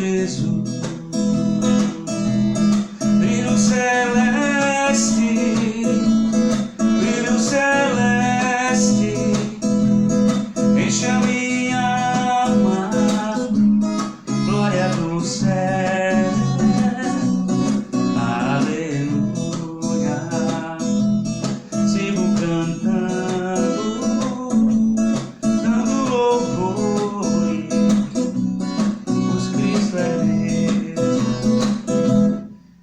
Jesus, brilho celeste, brilho celeste, enche a minha alma, glória do céu, aleluia, sigo cantando, dando louvores, pois Cristo é Deus.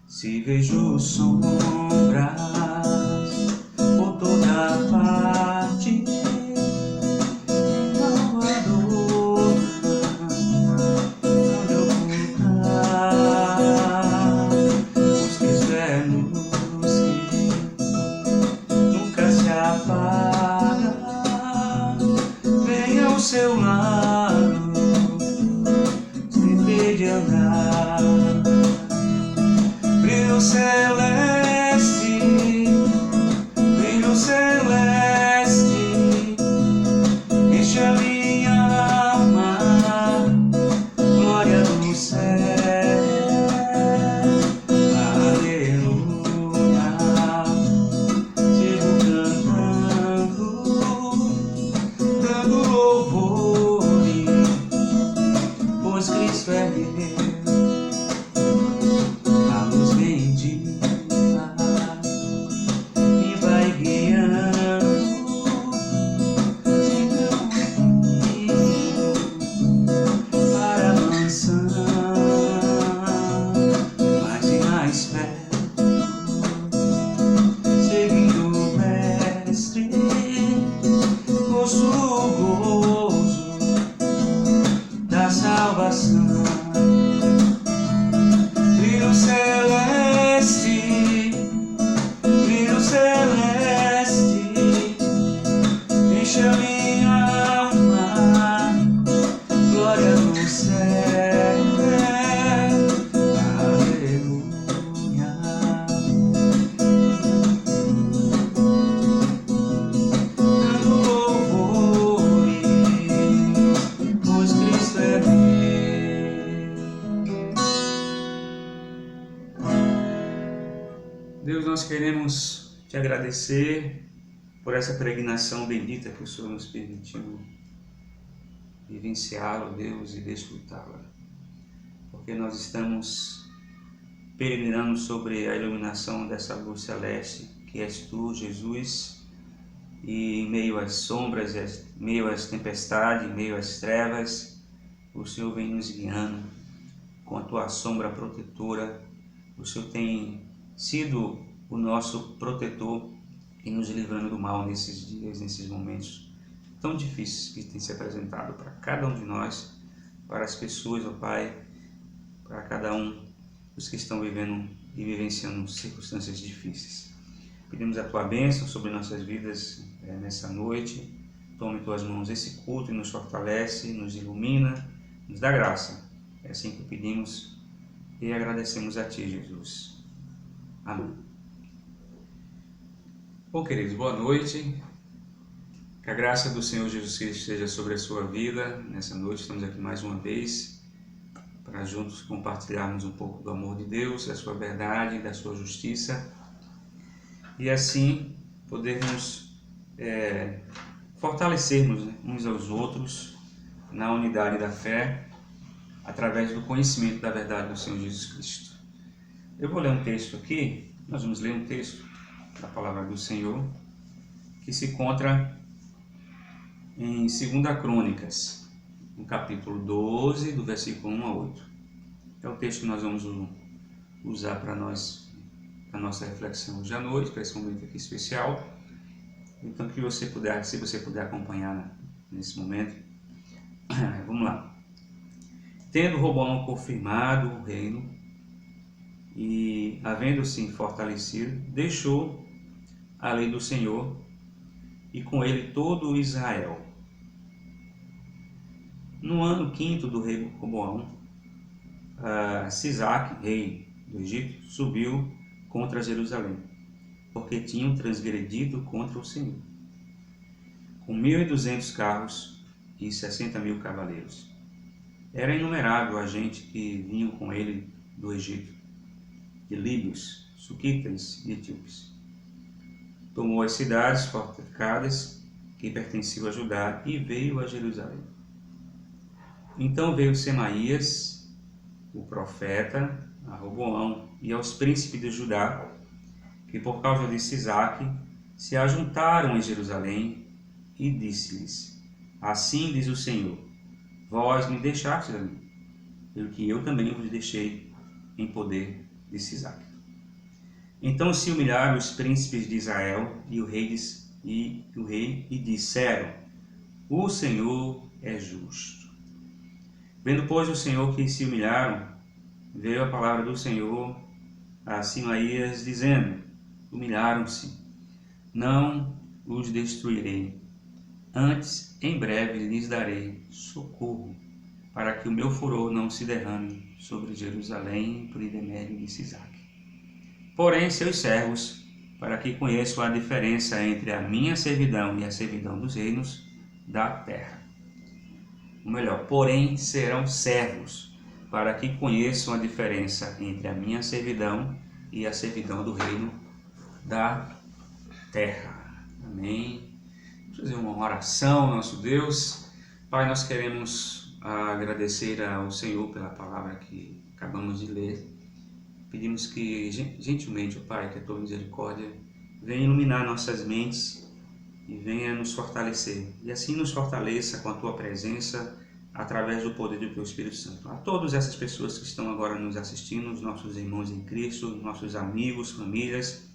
Se vejo sombras por toda parte, não adoro, não ocultar, pois Cristo é luz que nunca se apaga. Venha ao seu lado, sempre de andar. Brilho celeste, brilho celeste, enche a minha alma, glória do céu, aleluia, sigo cantando, dando louvores, pois Cristo é Deus. A luz bendita me vai guiando, sempre comigo para a mansão, mais e mais perto, seguindo o mestre, ouço o gozo da salvação. Brilho celeste, brilho celeste, enche a minha alma, glória do céu, aleluia, dando louvores, pois Cristo é Deus. Deus, nós queremos te agradecer por essa peregrinação bendita que o Senhor nos permitiu vivenciá-la, Deus, e desfrutá-la. Porque nós estamos peregrinando sobre a iluminação dessa luz celeste, que és tu, Jesus, e em meio às sombras, em meio às tempestades, em meio às trevas, o Senhor vem nos guiando com a tua sombra protetora. O Senhor tem sido o nosso protetor e nos livrando do mal nesses dias, nesses momentos tão difíceis que tem se apresentado para cada um de nós, para as pessoas, ó Pai, para cada um dos que estão vivendo e vivenciando circunstâncias difíceis. Pedimos a tua bênção sobre nossas vidas nessa noite. Tome em tuas mãos esse culto e nos fortalece, nos ilumina, nos dá graça. É assim que pedimos e agradecemos a ti, Jesus. Amém. Bom, queridos, boa noite. Que a graça do Senhor Jesus Cristo esteja sobre a sua vida. Nessa noite estamos aqui mais uma vez para juntos compartilharmos um pouco do amor de Deus, da sua verdade, da sua justiça, e assim podermos fortalecermos, né, uns aos outros na unidade da fé, através do conhecimento da verdade do Senhor Jesus Cristo. Eu vou ler um texto aqui, nós vamos ler um texto da palavra do Senhor, que se encontra em 2 Crônicas, no capítulo 12, do versículo 1 a 8. É o texto que nós vamos usar para a nossa reflexão hoje à noite, para esse momento aqui especial. Então, que você puder, se você puder acompanhar nesse momento, vamos lá. Tendo Roboão confirmado o reino e havendo-se fortalecido, deixou a lei do Senhor e com ele todo o Israel. No ano 5º do rei Roboão, Sisaque, rei do Egito, subiu contra Jerusalém, porque tinham transgredido contra o Senhor, com 1.200 carros e 60.000 cavaleiros. Era inumerável a gente que vinha com ele do Egito, de líbios, suquitas e etíopes. Tomou as cidades fortificadas que pertenciam a Judá e veio a Jerusalém. Então veio Semaías, o profeta, a Roboão e aos príncipes de Judá, que por causa de Sisaque se ajuntaram em Jerusalém, e disse-lhes: Assim diz o Senhor, vós me deixastes a mim, pelo que eu também vos deixei em poder de Sisaque. Então se humilharam os príncipes de Israel e o rei e disseram: O Senhor é justo. Vendo, pois, o Senhor que se humilharam, veio a palavra do Senhor a Semaías, dizendo: Humilharam-se, não os destruirei. Antes, em breve, lhes darei socorro, para que o meu furor não se derrame sobre Jerusalém por intermédio de Sisaque. Porém, seus servos, para que conheçam a diferença entre a minha servidão e a servidão dos reinos da terra. Ou melhor, porém serão servos, para que conheçam a diferença entre a minha servidão e a servidão do reino da terra. Amém. Vamos fazer uma oração ao nosso Deus. Pai, nós queremos agradecer ao Senhor pela palavra que acabamos de ler. Pedimos que, gentilmente, Pai, que a Tua misericórdia venha iluminar nossas mentes e venha nos fortalecer. E assim nos fortaleça com a Tua presença, através do poder do Teu Espírito Santo. A todas essas pessoas que estão agora nos assistindo, os nossos irmãos em Cristo, nossos amigos, famílias,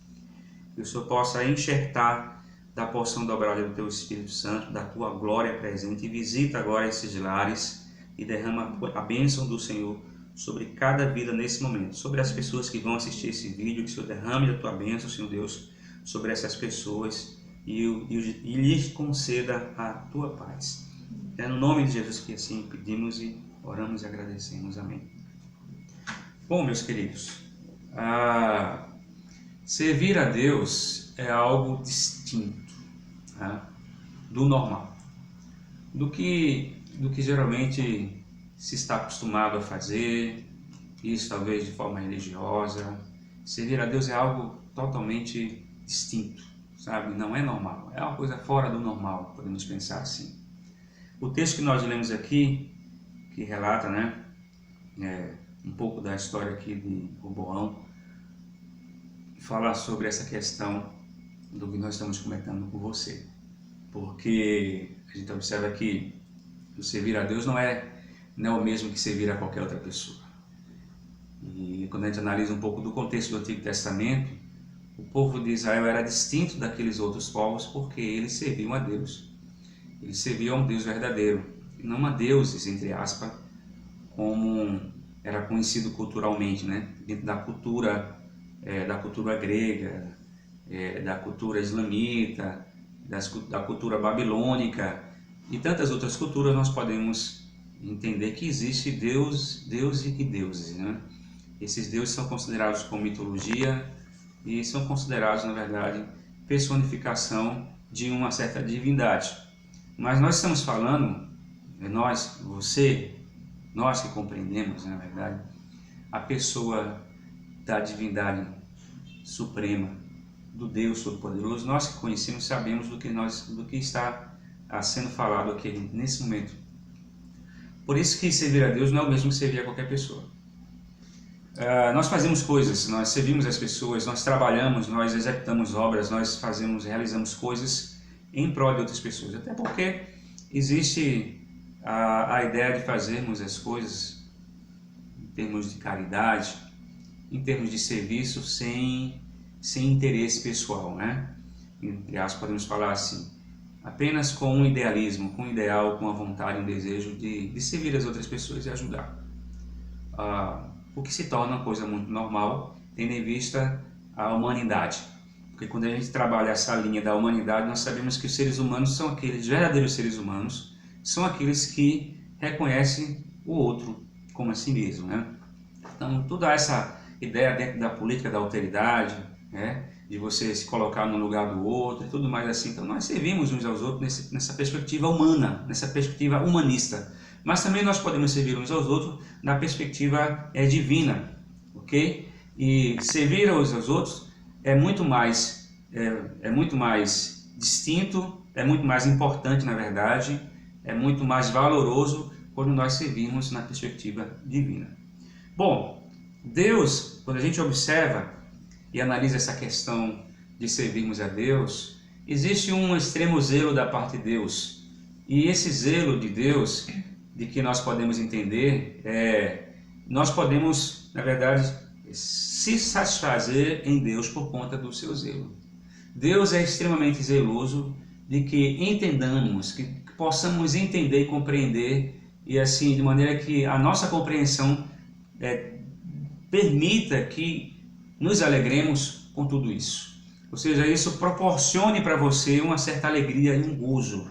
que o Senhor possa enxertar da porção dobrada do Teu Espírito Santo, da Tua glória presente, e visita agora esses lares e derrama a bênção do Senhor sobre cada vida nesse momento, sobre as pessoas que vão assistir esse vídeo, que o Senhor derrame a Tua bênção, Senhor Deus, sobre essas pessoas e lhes conceda a Tua paz. É no nome de Jesus que assim pedimos e oramos e agradecemos. Amém. Bom, meus queridos, servir a Deus é algo distinto do normal, do que geralmente se está acostumado a fazer, isso talvez de forma religiosa. Servir a Deus é algo totalmente distinto, sabe? Não é normal, é uma coisa fora do normal, podemos pensar assim. O texto que nós lemos aqui, que relata, um pouco da história aqui de Roboão, fala sobre essa questão do que nós estamos comentando com você. Porque a gente observa que o servir a Deus não é o mesmo que servir a qualquer outra pessoa. E quando a gente analisa um pouco do contexto do Antigo Testamento, o povo de Israel era distinto daqueles outros povos porque eles serviam a Deus. Eles serviam a um Deus verdadeiro, e não a deuses, entre aspas, como era conhecido culturalmente, dentro da cultura grega, da cultura islamita, da cultura babilônica e tantas outras culturas. Nós podemos entender que existe Deus e deuses. Esses deuses são considerados como mitologia e são considerados, na verdade, personificação de uma certa divindade. Mas nós estamos falando, nós que compreendemos, na verdade, a pessoa da divindade suprema, do Deus Todo-Poderoso. Nós que conhecemos sabemos do que está sendo falado aqui nesse momento. Por isso que servir a Deus não é o mesmo que servir a qualquer pessoa. Nós fazemos coisas, nós servimos as pessoas, nós trabalhamos, nós executamos obras, nós realizamos coisas em prol de outras pessoas, até porque existe a ideia de fazermos as coisas em termos de caridade, em termos de serviço, sem interesse pessoal, Entre aspas, podemos falar assim, apenas com um idealismo, com um ideal, com a vontade, um desejo de servir as outras pessoas e ajudar. O que se torna uma coisa muito normal, tendo em vista a humanidade. Porque quando a gente trabalha essa linha da humanidade, nós sabemos que os seres humanos são aqueles verdadeiros seres humanos, são aqueles que reconhecem o outro como a si mesmo. Então, toda essa ideia dentro da política da alteridade, de você se colocar no lugar do outro e tudo mais assim. Então, nós servimos uns aos outros nessa perspectiva humana, nessa perspectiva humanista. mas também nós podemos servir uns aos outros na perspectiva divina, ok? E servir uns aos outros é muito mais distinto, é muito mais importante, na verdade, é muito mais valoroso quando nós servirmos na perspectiva divina. Bom, Deus, quando a gente observa e analisa essa questão de servirmos a Deus, existe um extremo zelo da parte de Deus. E esse zelo de Deus, de que nós podemos entender, nós podemos, na verdade, se satisfazer em Deus por conta do seu zelo. Deus é extremamente zeloso de que entendamos, que possamos entender e compreender, e assim, de maneira que a nossa compreensão permita que nos alegremos com tudo isso. Ou seja, isso proporcione para você uma certa alegria e um gozo.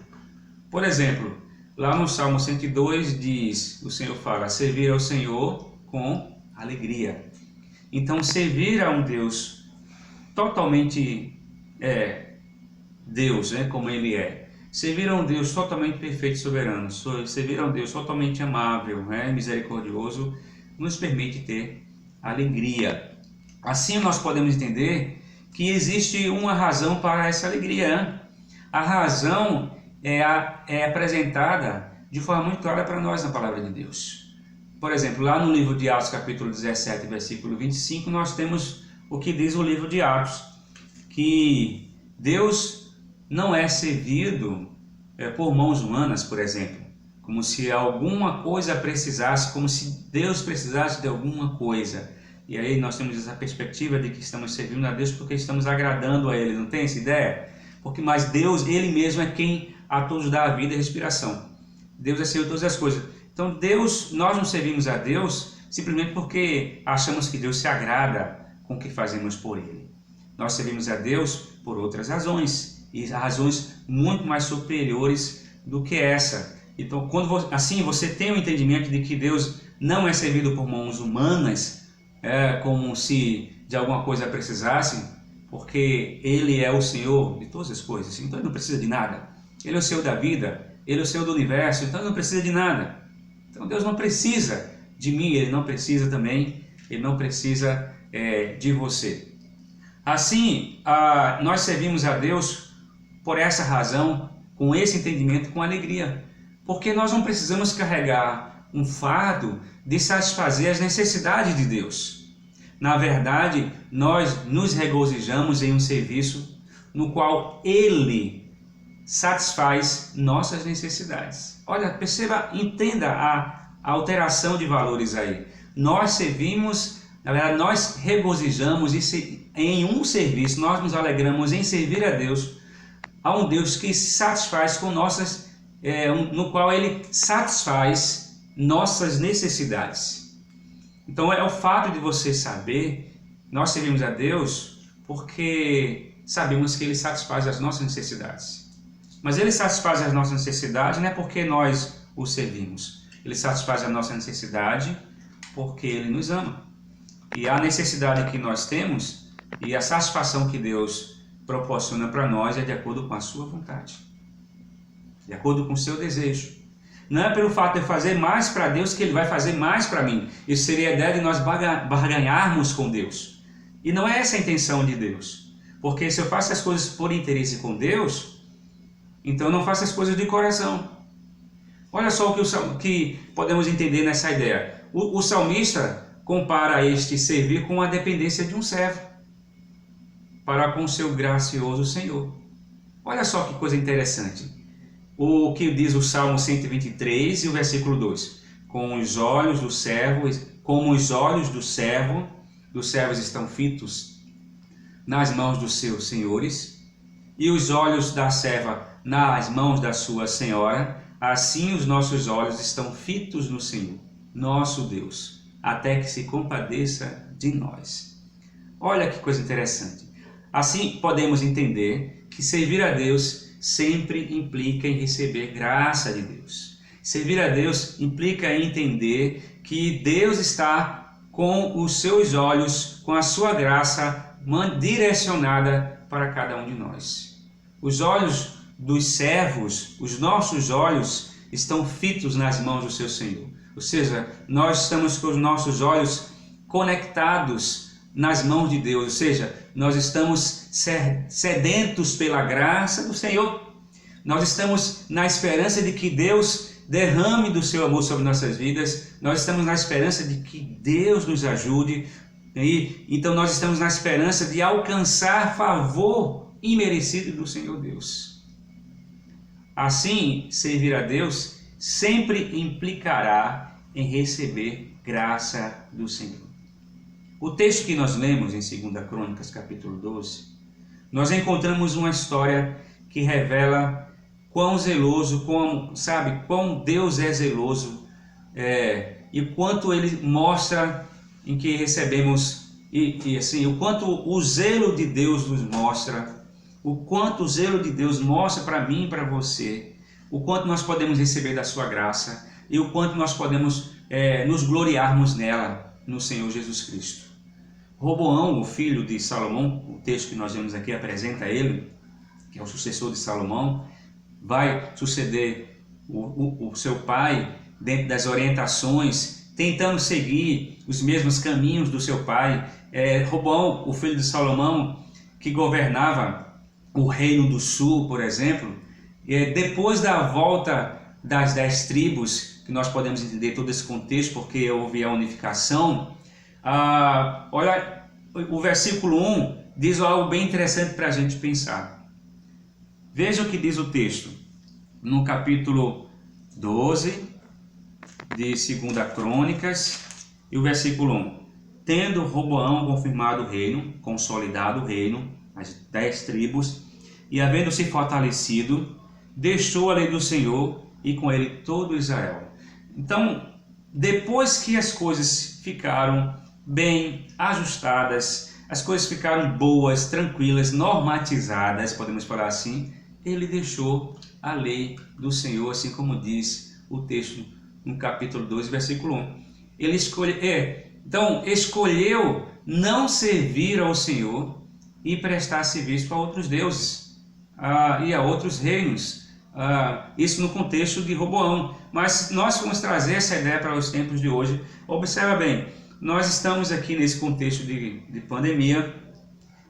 Por exemplo, lá no Salmo 102 diz, o Senhor fala, servir ao Senhor com alegria. Então, servir a um Deus totalmente Deus, como Ele é. Servir a um Deus totalmente perfeito e soberano, servir a um Deus totalmente amável, misericordioso, nos permite ter alegria. Assim nós podemos entender que existe uma razão para essa alegria. A razão é apresentada de forma muito clara para nós na palavra de Deus. Por exemplo, lá no livro de Atos, capítulo 17, versículo 25, nós temos o que diz o livro de Atos, que Deus não é servido por mãos humanas, por exemplo, como se alguma coisa precisasse, como se Deus precisasse de alguma coisa. E aí nós temos essa perspectiva de que estamos servindo a Deus porque estamos agradando a Ele, não tem essa ideia? Mas Deus, Ele mesmo é quem a todos dá a vida e a respiração. Deus é Senhor de todas as coisas. Então nós não servimos a Deus simplesmente porque achamos que Deus se agrada com o que fazemos por Ele. Nós servimos a Deus por outras razões, e razões muito mais superiores do que essa. Então, assim você tem o entendimento de que Deus não é servido por mãos humanas, como se de alguma coisa precisasse, porque Ele é o Senhor de todas as coisas, então Ele não precisa de nada. Ele é o Senhor da vida, Ele é o Senhor do universo, então Ele não precisa de nada. Então Deus não precisa de mim, Ele não precisa também, Ele não precisa de você. Assim, nós servimos a Deus por essa razão, com esse entendimento, com alegria, porque nós não precisamos carregar um fardo de satisfazer as necessidades de Deus. Na verdade, nós nos regozijamos em um serviço no qual Ele satisfaz nossas necessidades. Olha, perceba, entenda a alteração de valores aí. Nós servimos, na verdade, nós regozijamos em um serviço, nós nos alegramos em servir a Deus, a um Deus que se satisfaz com nossas, no qual Ele satisfaz nossas necessidades. Então é o fato de você saber, nós servimos a Deus porque sabemos que Ele satisfaz as nossas necessidades. Mas Ele satisfaz as nossas necessidades não é porque nós o servimos. Ele satisfaz a nossa necessidade porque Ele nos ama. E a necessidade que nós temos e a satisfação que Deus proporciona para nós é de acordo com a sua vontade, de acordo com o seu desejo. Não é pelo fato de eu fazer mais para Deus que Ele vai fazer mais para mim. Isso seria a ideia de nós barganharmos com Deus. E não é essa a intenção de Deus. Porque se eu faço as coisas por interesse com Deus, então eu não faço as coisas de coração. Olha só o que podemos entender nessa ideia. O salmista compara este servir com a dependência de um servo para com o seu gracioso Senhor. Olha só que coisa interessante. O que diz o Salmo 123 e o versículo 2. Como os olhos dos servos estão fitos nas mãos dos seus senhores, e os olhos da serva nas mãos da sua senhora, assim os nossos olhos estão fitos no Senhor, nosso Deus, até que se compadeça de nós. Olha que coisa interessante. Assim podemos entender que servir a Deus sempre implica em receber graça de Deus. Servir a Deus implica em entender que Deus está com os seus olhos, com a sua graça direcionada para cada um de nós. Os olhos dos servos, os nossos olhos, estão fitos nas mãos do seu Senhor. Ou seja, nós estamos com os nossos olhos conectados nas mãos de Deus, ou seja, nós estamos sedentos pela graça do Senhor. Nós estamos na esperança de que Deus derrame do seu amor sobre nossas vidas. Nós estamos na esperança de que Deus nos ajude. E então nós estamos na esperança de alcançar favor imerecido do Senhor Deus. Assim, servir a Deus sempre implicará em receber graça do Senhor. O texto que nós lemos em 2 Crônicas, capítulo 12, nós encontramos uma história que revela quão zeloso, quão Deus é zeloso, e quanto Ele mostra em que recebemos, assim, o quanto o zelo de Deus nos mostra, o quanto o zelo de Deus mostra para mim e para você, o quanto nós podemos receber da sua graça e o quanto nós podemos nos gloriarmos nela, no Senhor Jesus Cristo. Roboão, o filho de Salomão, o texto que nós vemos aqui apresenta ele, que é o sucessor de Salomão, vai suceder o seu pai dentro das orientações, tentando seguir os mesmos caminhos do seu pai. Roboão, o filho de Salomão, que governava o reino do sul, por exemplo, depois da volta das 10 tribos, que nós podemos entender todo esse contexto, porque houve a unificação, olha, o versículo 1 diz algo bem interessante para a gente pensar. Veja o que diz o texto, no capítulo 12 de 2 Crônicas, e o versículo 1. Tendo Roboão confirmado o reino, consolidado o reino, as 10 tribos, e havendo-se fortalecido, deixou a lei do Senhor e com ele todo Israel. Então, depois que as coisas ficaram bem ajustadas, as coisas ficaram boas, tranquilas, normatizadas, podemos falar assim, ele deixou a lei do Senhor, assim como diz o texto no capítulo 12, versículo 1. Ele escolheu não servir ao Senhor e prestar serviço a outros deuses e a outros reinos. Isso no contexto de Roboão. Mas nós vamos trazer essa ideia para os tempos de hoje. Observa bem, nós estamos aqui nesse contexto de pandemia,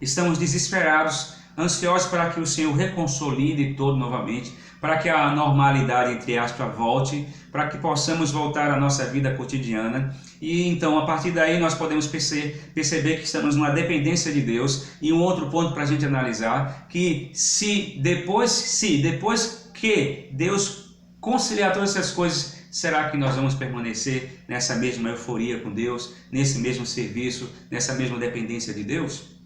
estamos desesperados, ansiosos para que o Senhor reconsolide todo novamente, para que a normalidade, entre aspas, volte, para que possamos voltar à nossa vida cotidiana. E então, a partir daí, nós podemos perceber que estamos numa dependência de Deus. E um outro ponto para a gente analisar, que depois que Deus conciliar todas essas coisas, será que nós vamos permanecer nessa mesma euforia com Deus, nesse mesmo serviço, nessa mesma dependência de Deus?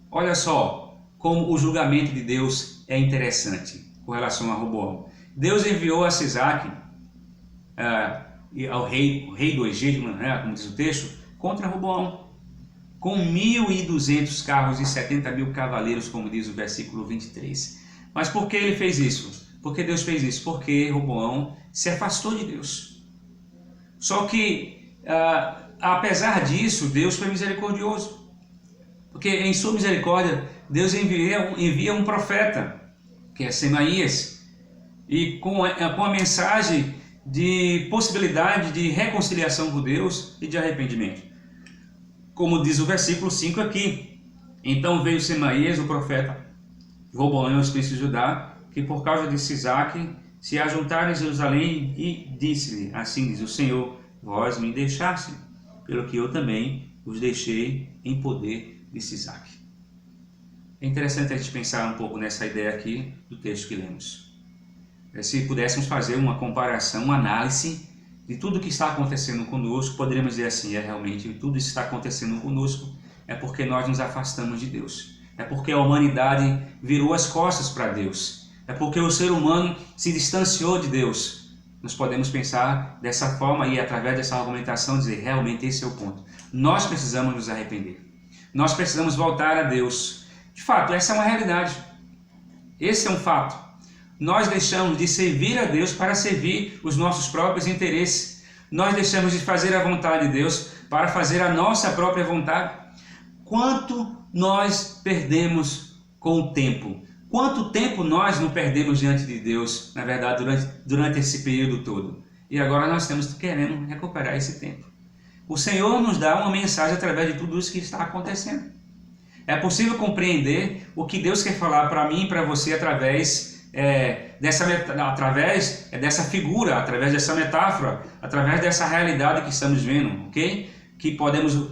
Olha só como o julgamento de Deus é interessante com relação a Roboão. Deus enviou a Sisaque, ao rei do Egito, como diz o texto, contra Roboão, com 1.200 carros e 70.000 cavaleiros, como diz o versículo 23. Mas por que ele fez isso? Por que Deus fez isso? Porque Roboão se afastou de Deus. Só que, apesar disso, Deus foi misericordioso. Porque em sua misericórdia, Deus envia um profeta, que é Semaías, e com a mensagem de possibilidade de reconciliação com Deus e de arrependimento. Como diz o versículo 5 aqui. Então veio Semaías, o profeta, Roboão, os príncipes de Judá, que por causa de Sisaque se ajuntaram em Jerusalém, e disse-lhe, assim diz o Senhor, vós me deixaste, pelo que eu também os deixei em poder de Sisaque. É interessante a gente pensar um pouco nessa ideia aqui do texto que lemos. Se pudéssemos fazer uma comparação, uma análise de tudo que está acontecendo conosco, poderíamos dizer assim, realmente tudo isso está acontecendo conosco é porque nós nos afastamos de Deus. É porque a humanidade virou as costas para Deus. É porque o ser humano se distanciou de Deus. Nós podemos pensar dessa forma e através dessa argumentação dizer, realmente esse é o ponto. Nós precisamos nos arrepender. Nós precisamos voltar a Deus. De fato, essa é uma realidade. Esse é um fato. Nós deixamos de servir a Deus para servir os nossos próprios interesses. Nós deixamos de fazer a vontade de Deus para fazer a nossa própria vontade. Quanto nós perdemos com o tempo? Quanto tempo nós não perdemos diante de Deus, na verdade, durante esse período todo? E agora nós querendo recuperar esse tempo. O Senhor nos dá uma mensagem através de tudo isso que está acontecendo. É possível compreender o que Deus quer falar para mim e para você através dessa figura, através dessa metáfora, através dessa realidade que estamos vendo, ok? Que podemos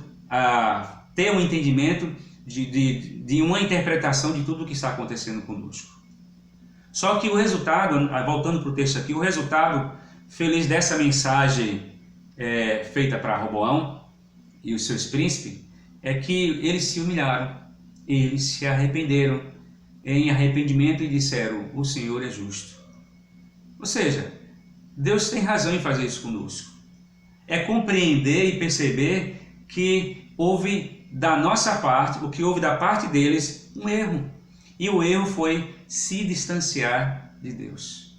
ter um entendimento de uma interpretação de tudo o que está acontecendo conosco. Só que o resultado, voltando para o texto aqui, o resultado feliz dessa mensagem feita para Roboão e os seus príncipes é que eles se humilharam, eles se arrependeram em arrependimento e disseram: o Senhor é justo. Ou seja, Deus tem razão em fazer isso conosco. É compreender e perceber que houve da nossa parte, o que houve da parte deles, um erro. E o erro foi se distanciar de Deus.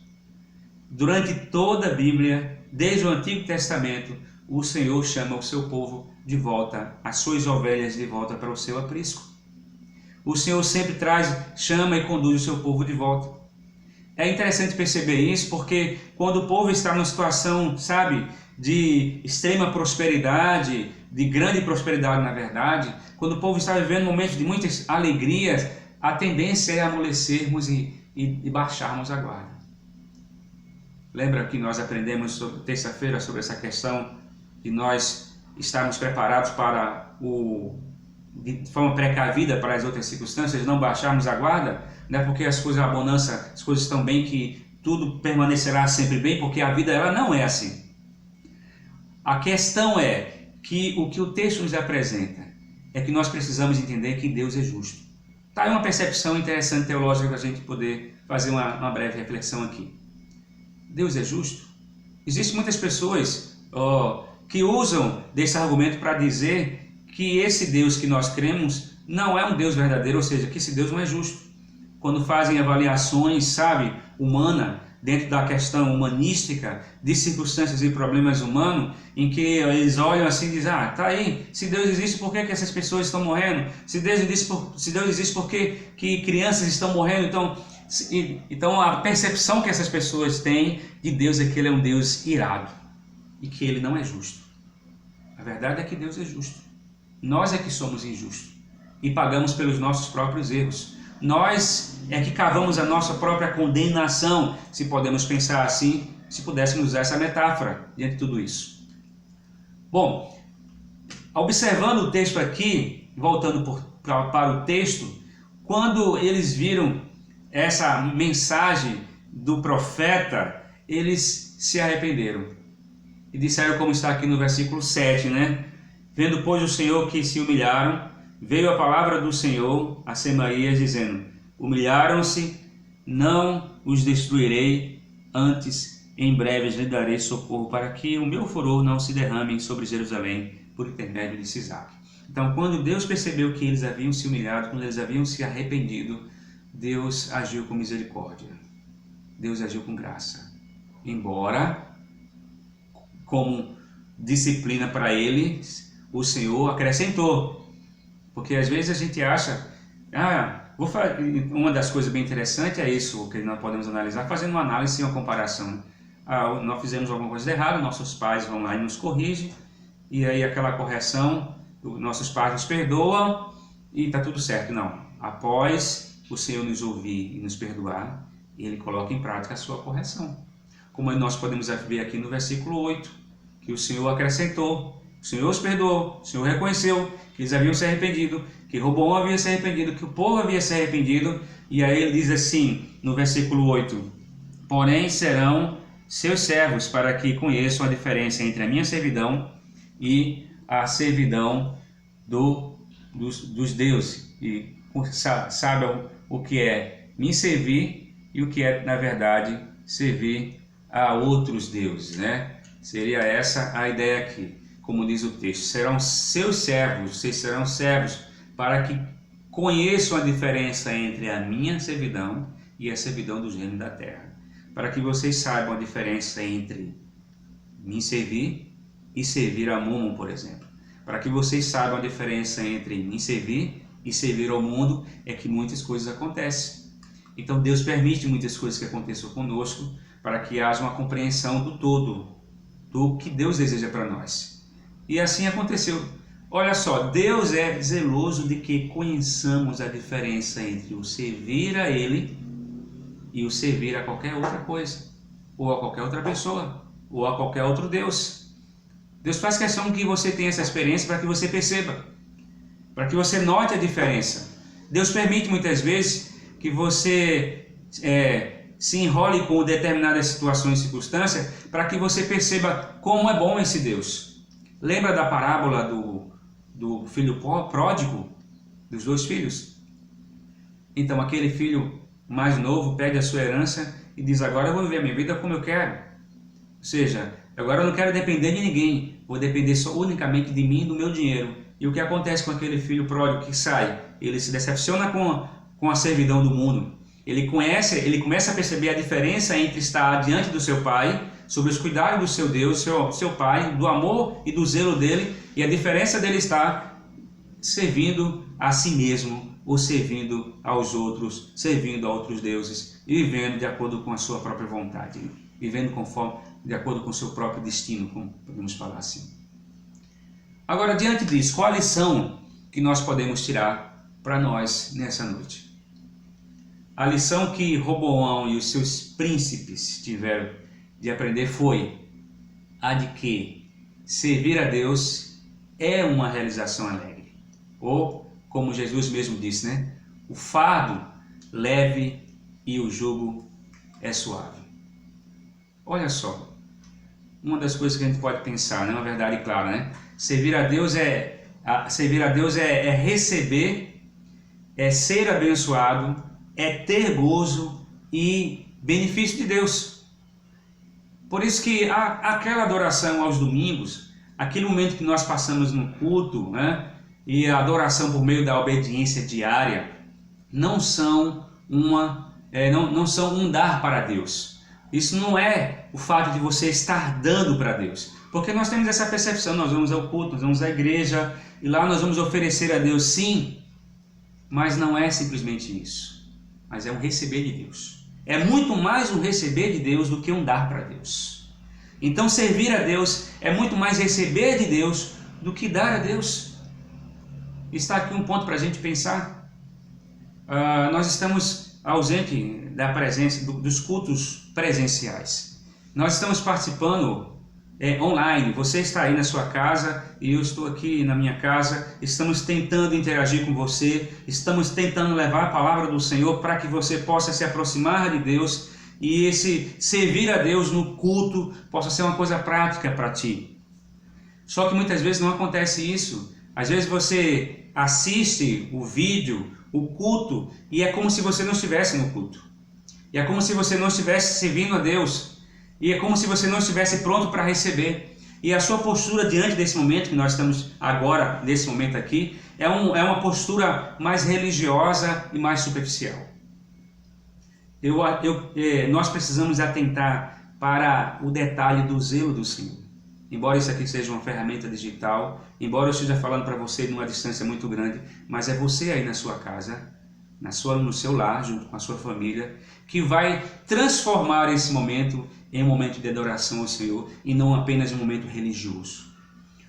Durante toda a Bíblia, desde o Antigo Testamento, o Senhor chama o seu povo de volta, as suas ovelhas de volta para o seu aprisco. O Senhor sempre chama e conduz o seu povo de volta. É interessante perceber isso porque quando o povo está numa situação, de extrema prosperidade, de grande prosperidade na verdade, quando o povo está vivendo momentos de muitas alegrias, a tendência é amolecermos e baixarmos a guarda. Lembra que nós aprendemos terça-feira sobre essa questão de nós estarmos preparados de forma precavida para as outras circunstâncias, não baixarmos a guarda, não é porque as coisas, a bonança, as coisas estão bem que tudo permanecerá sempre bem, porque a vida ela não é assim. A questão é que o que o texto nos apresenta é que nós precisamos entender que Deus é justo. Está aí uma percepção interessante teológica para a gente poder fazer uma breve reflexão aqui. Deus é justo? Existem muitas pessoas que usam desse argumento para dizer que esse Deus que nós cremos não é um Deus verdadeiro, ou seja, que esse Deus não é justo. Quando fazem avaliações, humana, dentro da questão humanística, de circunstâncias e problemas humanos, em que eles olham assim e dizem: tá aí, se Deus existe, por que essas pessoas estão morrendo? Se Deus existe, por que crianças estão morrendo? Então a percepção que essas pessoas têm de Deus é que Ele é um Deus irado e que Ele não é justo. A verdade é que Deus é justo. Nós é que somos injustos e pagamos pelos nossos próprios erros. Nós é que cavamos a nossa própria condenação, se podemos pensar assim, se pudéssemos usar essa metáfora diante de tudo isso. Bom, observando o texto aqui, voltando para o texto, quando eles viram essa mensagem do profeta, eles se arrependeram e disseram, como está aqui no versículo 7, Vendo, pois, o Senhor que se humilharam, veio a palavra do Senhor a Semaías, dizendo: humilharam-se, não os destruirei, antes em breve lhe darei socorro, para que o meu furor não se derrame sobre Jerusalém, por intermédio de Sisaque. Então, quando Deus percebeu que eles haviam se humilhado, quando eles haviam se arrependido, Deus agiu com misericórdia, Deus agiu com graça. Embora, como disciplina para eles, o Senhor acrescentou. Porque às vezes a gente acha, uma das coisas bem interessantes é isso que nós podemos analisar, fazendo uma análise e uma comparação. Nós fizemos alguma coisa errada, nossos pais vão lá e nos corrigem, e aí aquela correção, nossos pais nos perdoam e está tudo certo. Não, após o Senhor nos ouvir e nos perdoar, Ele coloca em prática a sua correção. Como nós podemos ver aqui no versículo 8, que o Senhor acrescentou, o Senhor os perdoou, o Senhor reconheceu que eles haviam se arrependido, que Roboão havia se arrependido, que o povo havia se arrependido, e aí ele diz assim, no versículo 8, porém serão seus servos, para que conheçam a diferença entre a minha servidão e a servidão dos deuses, e saibam o que é me servir e o que é, na verdade, servir a outros deuses, Seria essa a ideia aqui. Como diz o texto, serão seus servos, vocês serão servos, para que conheçam a diferença entre a minha servidão e a servidão dos reinos da terra. Para que vocês saibam a diferença entre me servir e servir a Momon, por exemplo. Para que vocês saibam a diferença entre me servir e servir ao mundo, é que muitas coisas acontecem. Então Deus permite muitas coisas que aconteçam conosco para que haja uma compreensão do todo, do que Deus deseja para nós. E assim aconteceu. Olha só, Deus é zeloso de que conheçamos a diferença entre o servir a Ele e o servir a qualquer outra coisa, ou a qualquer outra pessoa, ou a qualquer outro Deus. Deus faz questão que você tenha essa experiência para que você perceba, para que você note a diferença. Deus permite muitas vezes que você se enrole com determinadas situações e circunstâncias para que você perceba como é bom esse Deus. Lembra da parábola do filho pródigo, dos 2 filhos? Então aquele filho mais novo pede a sua herança e diz: agora eu vou viver a minha vida como eu quero. Ou seja, agora eu não quero depender de ninguém, vou depender só unicamente de mim e do meu dinheiro. E o que acontece com aquele filho pródigo que sai? Ele se decepciona com a servidão do mundo. Ele começa a perceber a diferença entre estar diante do seu pai, sobre os cuidados do seu Deus, seu pai, do amor e do zelo dele, e a diferença dele estar servindo a si mesmo, ou servindo aos outros, servindo a outros deuses, e vivendo de acordo com a sua própria vontade, vivendo de acordo com o seu próprio destino, como podemos falar assim. Agora, diante disso, qual a lição que nós podemos tirar para nós nessa noite? A lição que Roboão e os seus príncipes tiveram de aprender foi a de que servir a Deus é uma realização alegre. Ou, como Jesus mesmo disse, né? O fardo leve e o jugo é suave. Olha só, uma das coisas que a gente pode pensar, né? Uma verdade clara, né? Servir a Deus é receber, é ser abençoado, é ter gozo e benefício de Deus. Por isso que aquela adoração aos domingos, aquele momento que nós passamos no culto, né? E a adoração por meio da obediência diária, não são um dar para Deus. Isso não é o fato de você estar dando para Deus. Porque nós temos essa percepção, nós vamos ao culto, nós vamos à igreja, e lá nós vamos oferecer a Deus, sim, mas não é simplesmente isso. Mas é um receber de Deus. É muito mais um receber de Deus do que um dar para Deus. Então servir a Deus é muito mais receber de Deus do que dar a Deus. Está aqui um ponto para a gente pensar. Nós estamos ausentes da presença dos cultos presenciais. Nós estamos participando online. Você está aí na sua casa e eu estou aqui na minha casa. Estamos tentando interagir com você. Estamos tentando levar a palavra do Senhor para que você possa se aproximar de Deus e esse servir a Deus no culto possa ser uma coisa prática para ti. Só que muitas vezes não acontece isso. Às vezes você assiste o vídeo, o culto, e é como se você não estivesse no culto. E é como se você não estivesse servindo a Deus. E é como se você não estivesse pronto para receber. E a sua postura diante desse momento que nós estamos agora, nesse momento aqui, é uma postura mais religiosa e mais superficial. Nós precisamos atentar para o detalhe do zelo do Senhor. Embora isso aqui seja uma ferramenta digital, embora eu esteja falando para você numa distância muito grande, mas é você aí na sua casa, no seu lar, junto com a sua família, que vai transformar esse momento em um momento de adoração ao Senhor e não apenas um momento religioso.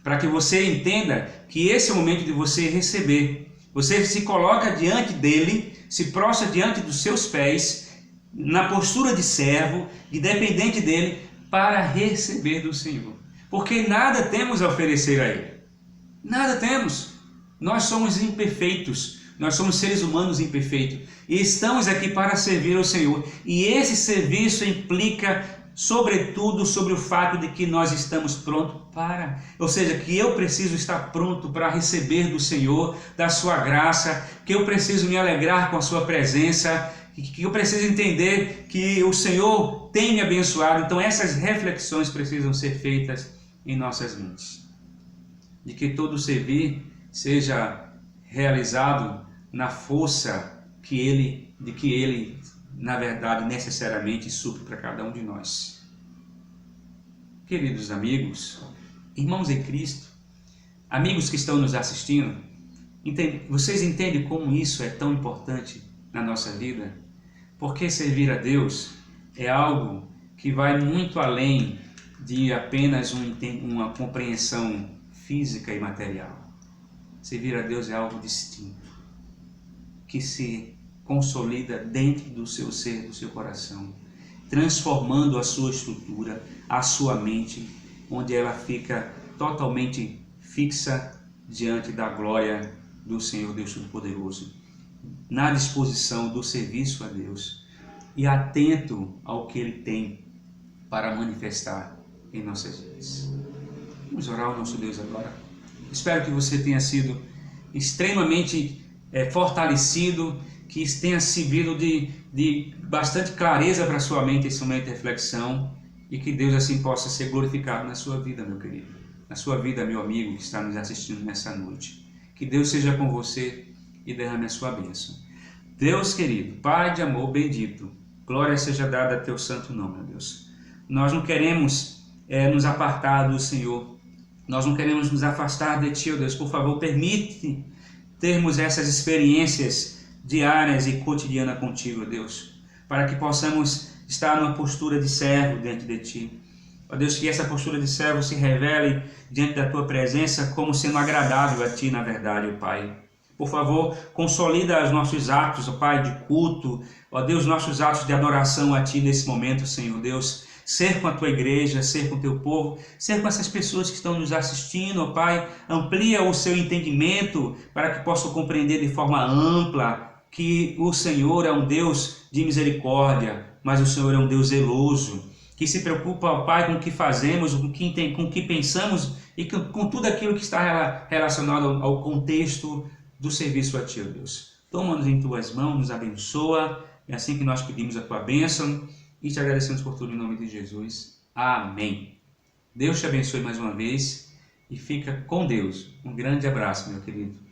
Para que você entenda que esse é o momento de você receber. Você se coloca diante dele, se prostra diante dos seus pés, na postura de servo, de dependente dele, para receber do Senhor. Porque nada temos a oferecer a Ele. Nada temos. Nós somos imperfeitos. Nós somos seres humanos imperfeitos. E estamos aqui para servir ao Senhor. E esse serviço implica, sobretudo, sobre o fato de que nós estamos prontos para. Ou seja, que eu preciso estar pronto para receber do Senhor, da sua graça, que eu preciso me alegrar com a sua presença, que eu preciso entender que o Senhor tem me abençoado. Então essas reflexões precisam ser feitas em nossas mentes, de que todo servir seja realizado na força que Ele, na verdade, necessariamente supre para cada um de nós. Queridos amigos, irmãos em Cristo, amigos que estão nos assistindo, vocês entendem como isso é tão importante na nossa vida? Porque servir a Deus é algo que vai muito além de apenas uma compreensão física e material. Servir a Deus é algo distinto, que se consolida dentro do seu ser, do seu coração, transformando a sua estrutura, a sua mente, onde ela fica totalmente fixa diante da glória do Senhor Deus Todo-Poderoso, na disposição do serviço a Deus e atento ao que Ele tem para manifestar em nossas vidas. Vamos orar ao nosso Deus agora. Espero que você tenha sido extremamente fortalecido, que tenha servido de bastante clareza para a sua mente esse momento de reflexão e que Deus assim possa ser glorificado na sua vida, meu querido, na sua vida, meu amigo que está nos assistindo nessa noite. Que Deus seja com você e derrame a sua bênção. Deus querido, Pai de amor bendito, glória seja dada a teu santo nome, meu Deus. Nós não queremos nos apartar do Senhor, nós não queremos nos afastar de Ti, ó Deus. Por favor, permite termos essas experiências diárias e cotidianas contigo, ó Deus, para que possamos estar numa postura de servo diante de Ti. Ó Deus, que essa postura de servo se revele diante da Tua presença como sendo agradável a Ti, na verdade, ó Pai. Por favor, consolida os nossos atos, ó Pai, de culto, ó Deus, nossos atos de adoração a Ti nesse momento, Senhor Deus. Ser com a Tua igreja, ser com o Teu povo, ser com essas pessoas que estão nos assistindo, ó Pai. Amplia o seu entendimento para que possam compreender de forma ampla que o Senhor é um Deus de misericórdia, mas o Senhor é um Deus zeloso, que se preocupa, ó Pai, com o que fazemos, com o que pensamos e com tudo aquilo que está relacionado ao contexto do serviço a Ti, ó Deus. Toma-nos em Tuas mãos, nos abençoa, é assim que nós pedimos a Tua bênção e te agradecemos por tudo em nome de Jesus. Amém. Deus te abençoe mais uma vez e fica com Deus. Um grande abraço, meu querido.